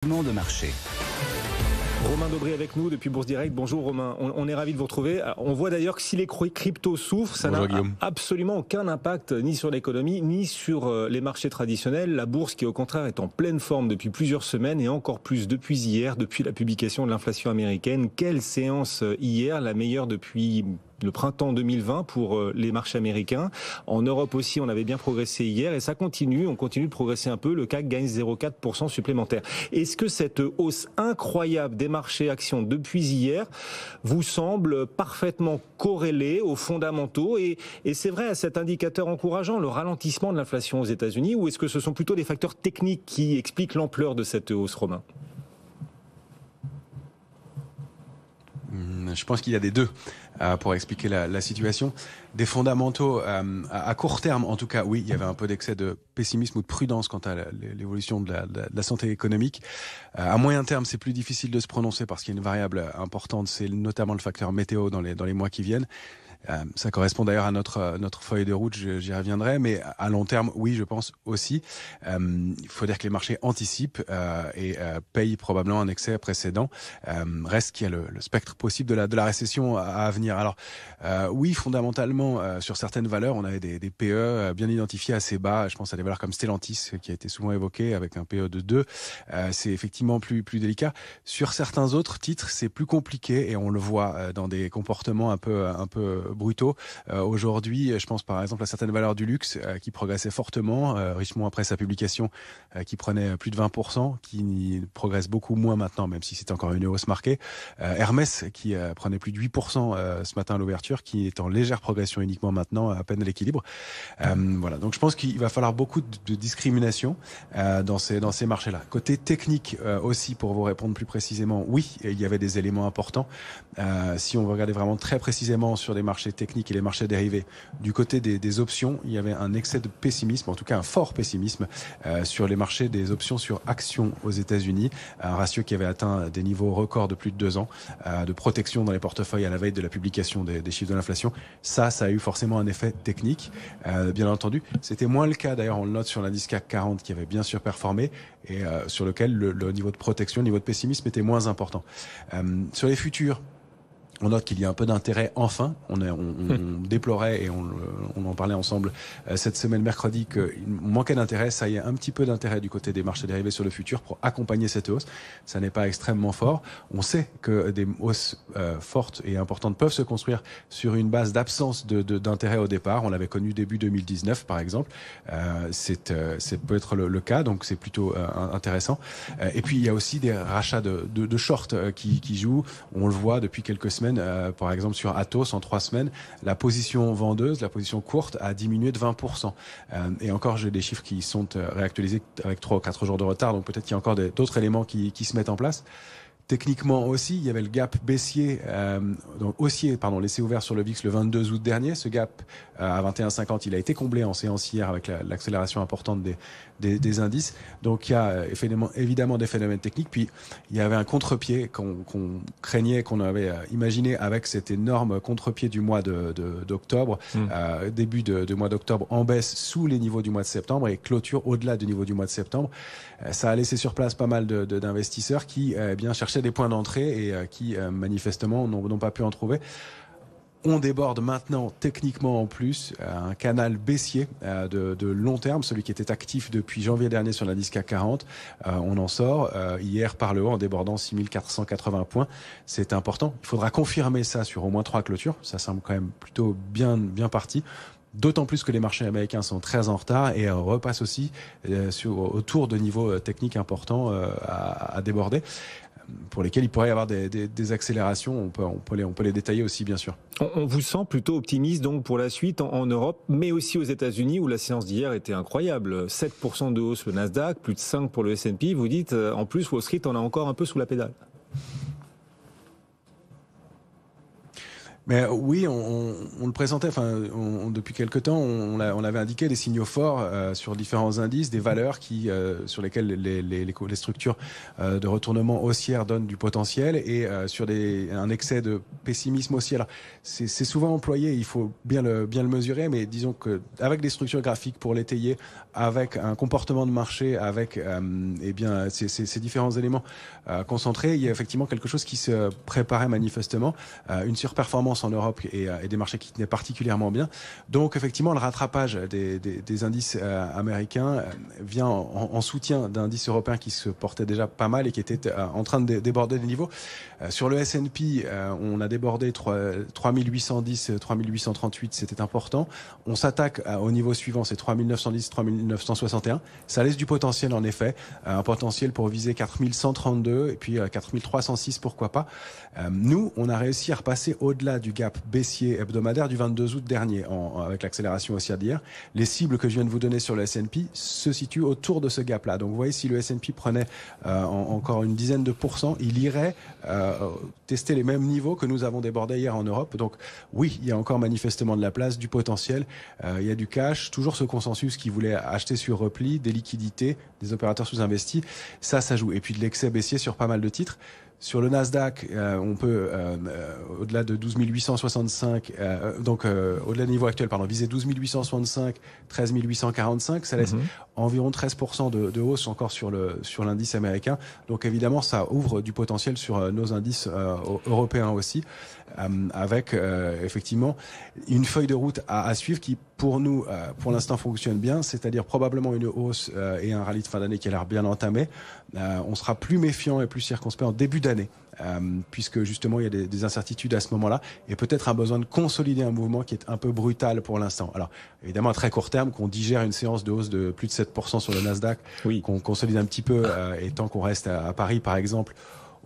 De marché. Romain Dobré avec nous depuis Bourse Direct. Bonjour Romain, on est ravis de vous retrouver. On voit d'ailleurs que si les cryptos souffrent, ça n'a absolument aucun impact ni sur l'économie ni sur les marchés traditionnels. La bourse qui au contraire est en pleine forme depuis plusieurs semaines et encore plus depuis hier, depuis la publication de l'inflation américaine. Quelle séance hier, la meilleure depuis le printemps 2020 pour les marchés américains. En Europe aussi, on avait bien progressé hier et ça continue. On continue de progresser un peu. Le CAC gagne 0,4% supplémentaire. Est-ce que cette hausse incroyable des marchés actions depuis hier vous semble parfaitement corrélée aux fondamentaux et c'est vrai à cet indicateur encourageant, le ralentissement de l'inflation aux États-Unis, ou est-ce que ce sont plutôt des facteurs techniques qui expliquent l'ampleur de cette hausse, Romain ? Je pense qu'il y a des deux pour expliquer la situation. Des fondamentaux, à court terme en tout cas, oui, il y avait un peu d'excès de pessimisme ou de prudence quant à l'évolution de la santé économique. À moyen terme, c'est plus difficile de se prononcer parce qu'il y a une variable importante, c'est notamment le facteur météo dans les mois qui viennent. Ça correspond d'ailleurs à notre feuille de route, j'y reviendrai, mais à long terme, oui, je pense aussi. Il faut dire que les marchés anticipent et payent probablement un excès précédent. Reste qu'il y a le spectre possible de la récession à venir. Alors oui, fondamentalement, sur certaines valeurs, on avait des PE bien identifiés assez bas. Je pense à des valeurs comme Stellantis, qui a été souvent évoqué avec un PE de 2. C'est effectivement plus délicat. Sur certains autres titres, c'est plus compliqué et on le voit dans des comportements un peu brutaux. Aujourd'hui, je pense par exemple à certaines valeurs du luxe qui progressaient fortement. Richemont, après sa publication, qui prenait plus de 20%, qui progresse beaucoup moins maintenant, même si c'est encore une hausse marquée. Hermès, qui prenait plus de 8% ce matin à l'ouverture, qui est en légère progression uniquement maintenant, à peine à l'équilibre. Voilà. Donc je pense qu'il va falloir beaucoup de discrimination dans ces marchés-là. Côté technique aussi, pour vous répondre plus précisément, oui, il y avait des éléments importants. Si on veut regarder vraiment très précisément sur les marchés techniques et les marchés dérivés, du côté des options, il y avait un excès de pessimisme, en tout cas un fort pessimisme sur les marchés des options sur actions aux États-Unis, un ratio qui avait atteint des niveaux records de plus de 2 ans de protection dans les portefeuilles à la veille de la publication des chiffres de l'inflation. Ça a eu forcément un effet technique, bien entendu. C'était moins le cas d'ailleurs, on le note sur l'indice CAC 40 qui avait bien surperformé et sur lequel le niveau de protection, le niveau de pessimisme était moins important. Sur les futurs, on note qu'il y a un peu d'intérêt enfin. On déplorait et on en parlait ensemble cette semaine mercredi qu'il manquait d'intérêt. Ça y est, un petit peu d'intérêt du côté des marchés dérivés sur le futur pour accompagner cette hausse. Ça n'est pas extrêmement fort. On sait que des hausses fortes et importantes peuvent se construire sur une base d'absence d'intérêt au départ. On l'avait connu début 2019 par exemple. C'est peut être le cas, donc c'est plutôt intéressant. Et puis il y a aussi des rachats de short qui jouent. On le voit depuis quelques semaines. Par exemple sur Atos, en 3 semaines, la position vendeuse, la position courte a diminué de 20%. Et encore, j'ai des chiffres qui sont réactualisés avec 3 ou 4 jours de retard, donc peut-être qu'il y a encore d'autres éléments qui se mettent en place. Techniquement aussi, il y avait le gap baissier, donc haussier, laissé ouvert sur le VIX le 22 août dernier. Ce gap à 21,50, il a été comblé en séance hier avec l'accélération importante des indices. Donc il y a évidemment des phénomènes techniques. Puis il y avait un contre-pied qu'on craignait, qu'on avait imaginé avec cet énorme contre-pied du mois d'octobre, début de mois d'octobre en baisse sous les niveaux du mois de septembre et clôture au-delà du niveau du mois de septembre. Ça a laissé sur place pas mal d'investisseurs qui bien cherchaient des points d'entrée et qui manifestement n'ont pas pu en trouver. On déborde maintenant techniquement en plus un canal baissier de long terme, celui qui était actif depuis janvier dernier sur l'indice CAC 40. On en sort hier par le haut en débordant 6480 points. C'est important. Il faudra confirmer ça sur au moins 3 clôtures. Ça semble quand même plutôt bien parti. D'autant plus que les marchés américains sont très en retard et repassent aussi autour de niveaux techniques importants à déborder, pour lesquels il pourrait y avoir des accélérations. On peut les détailler aussi, bien sûr. On vous sent plutôt optimiste donc pour la suite en Europe, mais aussi aux États-Unis où la séance d'hier était incroyable. 7% de hausse le Nasdaq, plus de 5% pour le S&P. Vous dites, en plus, Wall Street en a encore un peu sous la pédale. Mais oui, on le présentait. Enfin, depuis quelque temps, on avait indiqué des signaux forts sur différents indices, des valeurs sur lesquelles les structures de retournement haussière donnent du potentiel, et sur un excès de pessimisme aussi. Alors, c'est souvent employé, il faut bien le mesurer, mais disons que avec des structures graphiques pour l'étayer, avec un comportement de marché, avec ces différents éléments concentrés, il y a effectivement quelque chose qui se préparait manifestement, une surperformance en Europe et des marchés qui tenaient particulièrement bien. Donc effectivement, le rattrapage des indices américains vient en soutien d'indices européens qui se portaient déjà pas mal et qui étaient en train de déborder des niveaux. Sur le S&P, on a débordé 3810, 3838, c'était important. On s'attaque au niveau suivant, c'est 3910, 3961. Ça laisse du potentiel en effet, un potentiel pour viser 4132 et puis 4306, pourquoi pas. Nous, on a réussi à repasser au-delà du gap baissier hebdomadaire du 22 août dernier avec l'accélération haussière d'hier. Les cibles que je viens de vous donner sur le S&P se situent autour de ce gap-là. Donc vous voyez, si le S&P prenait encore une dizaine de pourcents, il irait tester les mêmes niveaux que nous avons débordés hier en Europe. Donc oui, il y a encore manifestement de la place, du potentiel, il y a du cash, toujours ce consensus qui voulait acheter sur repli, des liquidités, des opérateurs sous-investis, ça joue. Et puis de l'excès baissier sur pas mal de titres. Sur le Nasdaq, on peut, au-delà de 12 865, au-delà du niveau actuel, viser 12 865, 13 845. Ça laisse environ 13% de hausse encore sur l'indice américain. Donc évidemment, ça ouvre du potentiel sur nos indices européens aussi, avec effectivement une feuille de route à suivre qui, pour nous, pour l'instant, fonctionne bien. C'est-à-dire probablement une hausse et un rallye de fin d'année qui a l'air bien entamé. On sera plus méfiant et plus circonspect en début d'année, puisque justement il y a des incertitudes à ce moment-là et peut-être un besoin de consolider un mouvement qui est un peu brutal pour l'instant. Alors évidemment à très court terme, qu'on digère une séance de hausse de plus de 7% sur le Nasdaq, qu'on consolide un petit peu, et tant qu'on reste à Paris par exemple,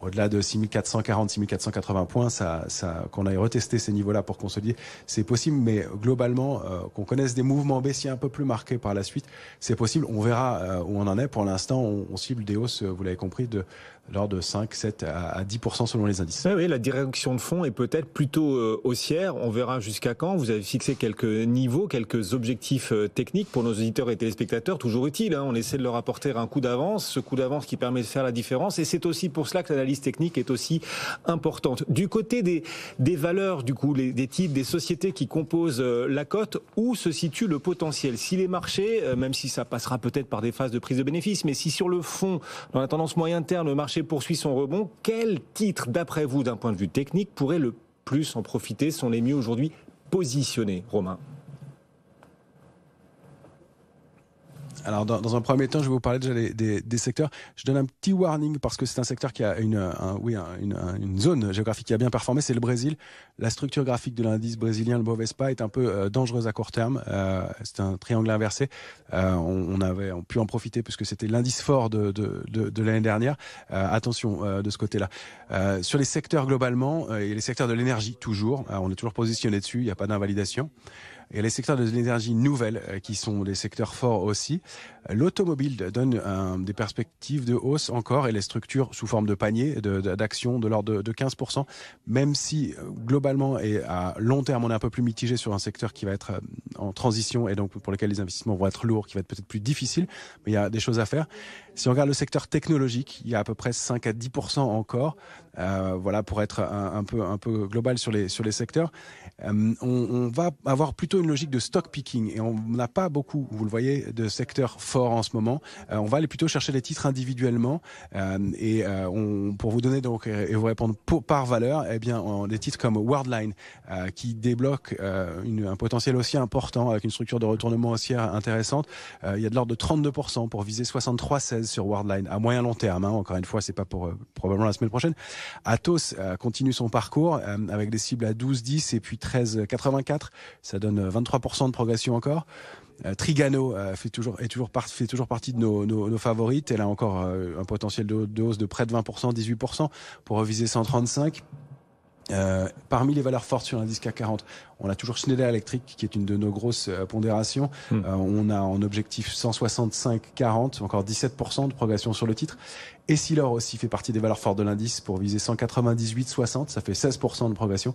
au-delà de 6440, 6480 points, qu'on aille retester ces niveaux-là pour consolider, c'est possible, mais globalement, qu'on connaisse des mouvements baissiers un peu plus marqués par la suite, c'est possible. On verra où on en est. Pour l'instant, on cible des hausses, vous l'avez compris, de l'ordre de 5, 7 à 10% selon les indices. Oui, la direction de fond est peut-être plutôt haussière. On verra jusqu'à quand. Vous avez fixé quelques niveaux, quelques objectifs techniques pour nos auditeurs et téléspectateurs, toujours utiles. On essaie de leur apporter un coup d'avance, ce coup d'avance qui permet de faire la différence. Et c'est aussi pour cela que l'analyse technique est aussi importante. Du côté des valeurs, du coup, des titres, des sociétés qui composent la cote, où se situe le potentiel? Si les marchés, même si ça passera peut-être par des phases de prise de bénéfices, mais si sur le fond, dans la tendance moyen terme, le marché poursuit son rebond, quel titre, d'après vous, d'un point de vue technique, pourrait le plus en profiter, sont les mieux aujourd'hui positionnés, Romain? Alors, dans un premier temps, je vais vous parler déjà des secteurs. Je donne un petit warning parce que c'est un secteur qui a une zone géographique qui a bien performé, c'est le Brésil. La structure graphique de l'indice brésilien, le Bovespa, est un peu dangereuse à court terme. C'est un triangle inversé. On avait pu en profiter puisque c'était l'indice fort de l'année dernière. Attention de ce côté-là. Sur les secteurs globalement, il y a les secteurs de l'énergie toujours. On est toujours positionné dessus, il n'y a pas d'invalidation. Et les secteurs de l'énergie nouvelle qui sont des secteurs forts aussi. L'automobile donne des perspectives de hausse encore et les structures sous forme de panier d'actions de l'ordre de 15%, même si globalement et à long terme on est un peu plus mitigé sur un secteur qui va être en transition et donc pour lequel les investissements vont être lourds, qui va être peut-être plus difficile, mais il y a des choses à faire. Si on regarde le secteur technologique, il y a à peu près 5 à 10% encore, voilà, pour être un peu global sur les secteurs. On va avoir plutôt une logique de stock picking et on n'a pas beaucoup, vous le voyez, de secteurs forts en ce moment. On va aller plutôt chercher les titres individuellement pour vous donner donc et vous répondre par valeur, eh bien des titres comme Worldline qui débloquent un potentiel aussi important avec une structure de retournement haussière intéressante. Il y a de l'ordre de 32% pour viser 63,16 sur Worldline à moyen long terme. Encore une fois, c'est pas pour probablement la semaine prochaine. Atos continue son parcours avec des cibles à 12,10 et puis 13,84. Ça donne 23% de progression encore. Trigano fait toujours partie de nos favorites. Elle a encore un potentiel de hausse de près de 20%, 18% pour viser 135. Parmi les valeurs fortes sur l'indice CAC 40, on a toujours Schneider Electric qui est une de nos grosses pondérations. On a en objectif 165,40, encore 17% de progression sur le titre. Essilor aussi fait partie des valeurs fortes de l'indice pour viser 198,60, ça fait 16% de progression.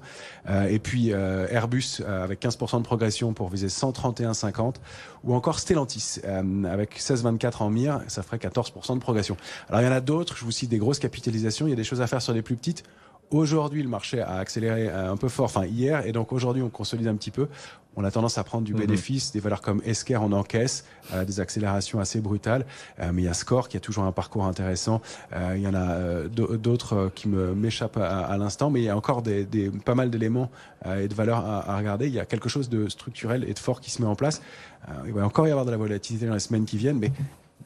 Et puis Airbus avec 15% de progression pour viser 131,50. Ou encore Stellantis avec 16,24 en mire, ça ferait 14% de progression. Alors il y en a d'autres, je vous cite des grosses capitalisations, il y a des choses à faire sur les plus petites. Aujourd'hui, le marché a accéléré un peu fort, hier, et donc aujourd'hui, on consolide un petit peu. On a tendance à prendre du bénéfice, des valeurs comme Esker, on encaisse, des accélérations assez brutales. Mais il y a Score qui a toujours un parcours intéressant. Il y en a d'autres qui m'échappent à l'instant, mais il y a encore pas mal d'éléments et de valeurs à regarder. Il y a quelque chose de structurel et de fort qui se met en place. Il va encore y avoir de la volatilité dans les semaines qui viennent, mais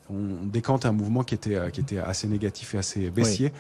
on décante un mouvement qui était assez négatif et assez baissier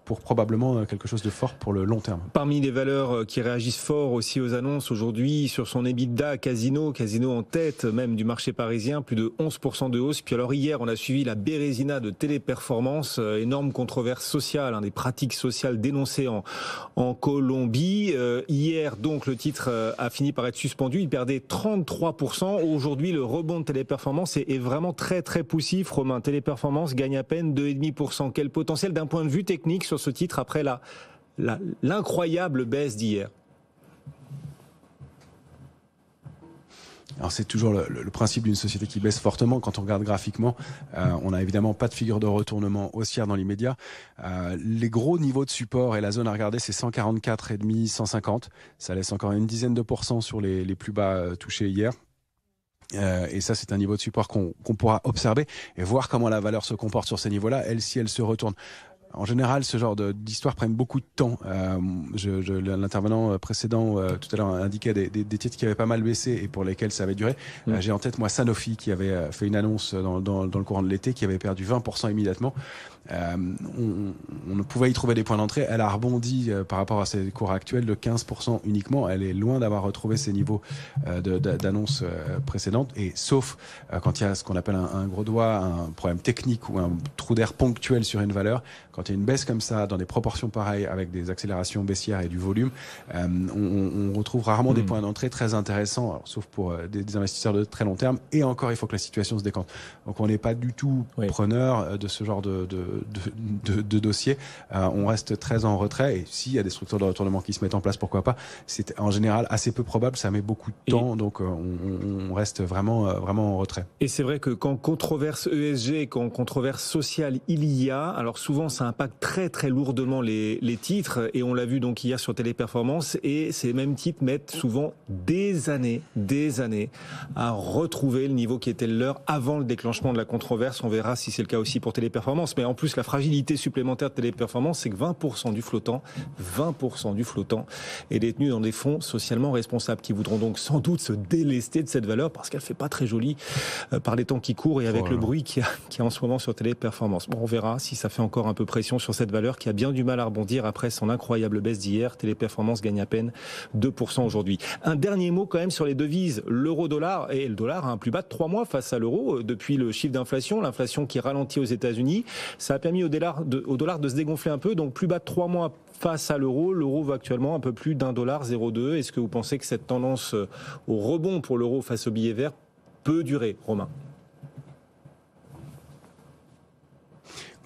pour probablement quelque chose de fort pour le long terme. Parmi les valeurs qui réagissent fort aussi aux annonces aujourd'hui, sur son EBITDA, Casino en tête même du marché parisien, plus de 11% de hausse. Puis alors hier, on a suivi la Bérésina de Téléperformance, énorme controverse sociale, des pratiques sociales dénoncées en Colombie. Hier, donc, le titre a fini par être suspendu. Il perdait 33%. Aujourd'hui, le rebond de Téléperformance est vraiment très, très poussif. Romain, Téléperformance gagne à peine 2,5%. Quel potentiel d'un point de vue technique sur ce titre après l'incroyable baisse d'hier? Alors c'est toujours le principe d'une société qui baisse fortement. Quand on regarde graphiquement, on n'a évidemment pas de figure de retournement haussière dans l'immédiat. Les gros niveaux de support et la zone à regarder, c'est 144,5, 150. Ça laisse encore une dizaine de % sur les plus bas touchés hier. Et ça, c'est un niveau de support qu'on pourra observer et voir comment la valeur se comporte sur ces niveaux-là, si elle se retourne. En général, ce genre d'histoires prennent beaucoup de temps. L'intervenant précédent tout à l'heure indiquait des titres qui avaient pas mal baissé et pour lesquels ça avait duré. J'ai en tête, moi, Sanofi, qui avait fait une annonce dans le courant de l'été, qui avait perdu 20% immédiatement. On pouvait y trouver des points d'entrée. Elle a rebondi par rapport à ses cours actuels de 15% uniquement. Elle est loin d'avoir retrouvé ses niveaux d'annonce précédentes. Et sauf quand il y a ce qu'on appelle un gros doigt, un problème technique ou un trou d'air ponctuel sur une valeur, quand il y a une baisse comme ça, dans des proportions pareilles, avec des accélérations baissières et du volume, on retrouve rarement des points d'entrée très intéressants, alors, sauf pour des investisseurs de très long terme. Et encore, il faut que la situation se décante. Donc on n'est pas du tout preneur de ce genre de dossier. On reste très en retrait. Et s'il y a des structures de retournement qui se mettent en place, pourquoi pas. C'est en général assez peu probable. Ça met beaucoup de temps. Donc on reste vraiment en retrait. Et c'est vrai que quand controverse ESG, quand controverse sociale il y a, alors souvent ça impacte très très lourdement les titres, et on l'a vu donc hier sur Téléperformance, et ces mêmes titres mettent souvent des années à retrouver le niveau qui était le leur avant le déclenchement de la controverse. On verra si c'est le cas aussi pour Téléperformance, mais en plus la fragilité supplémentaire de Téléperformance, c'est que 20% du flottant est détenu dans des fonds socialement responsables qui voudront donc sans doute se délester de cette valeur parce qu'elle fait pas très jolie par les temps qui courent et avec le bruit qu'il y a en ce moment sur Téléperformance. Bon, on verra si ça fait encore un peu pression sur cette valeur qui a bien du mal à rebondir après son incroyable baisse d'hier. Téléperformance gagne à peine 2% aujourd'hui. Un dernier mot quand même sur les devises. L'euro-dollar, et le dollar a un plus bas de 3 mois face à l'euro depuis le chiffre d'inflation, l'inflation qui ralentit aux États-Unis. Ça a permis au dollar de se dégonfler un peu, donc plus bas de 3 mois face à l'euro. L'euro vaut actuellement un peu plus $1,02. Est-ce que vous pensez que cette tendance au rebond pour l'euro face au billet vert peut durer, Romain?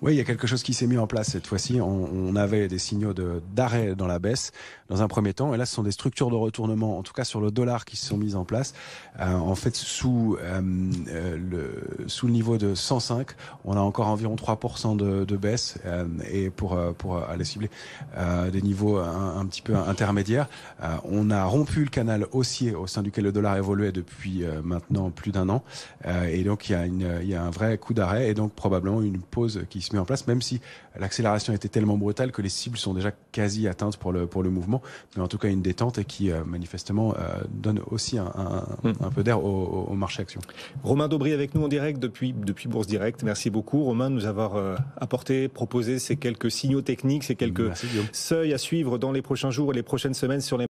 Oui, il y a quelque chose qui s'est mis en place cette fois-ci. On avait des signaux d'arrêt dans la baisse dans un premier temps. Et là, ce sont des structures de retournement, en tout cas sur le dollar, qui se sont mises en place. En fait, sous le niveau de 105, on a encore environ 3% de baisse. Et pour aller cibler des niveaux un petit peu intermédiaires, on a rompu le canal haussier au sein duquel le dollar évoluait depuis maintenant plus d'un an. Et donc, il y a un vrai coup d'arrêt et donc probablement une pause qui se met en place, même si l'accélération était tellement brutale que les cibles sont déjà quasi atteintes pour le mouvement, mais en tout cas une détente et qui manifestement donne aussi un peu d'air au marché action. Romain Daubry avec nous en direct depuis Bourse Direct. Merci beaucoup Romain de nous avoir proposé ces quelques signaux techniques, ces quelques seuils à suivre dans les prochains jours et les prochaines semaines sur les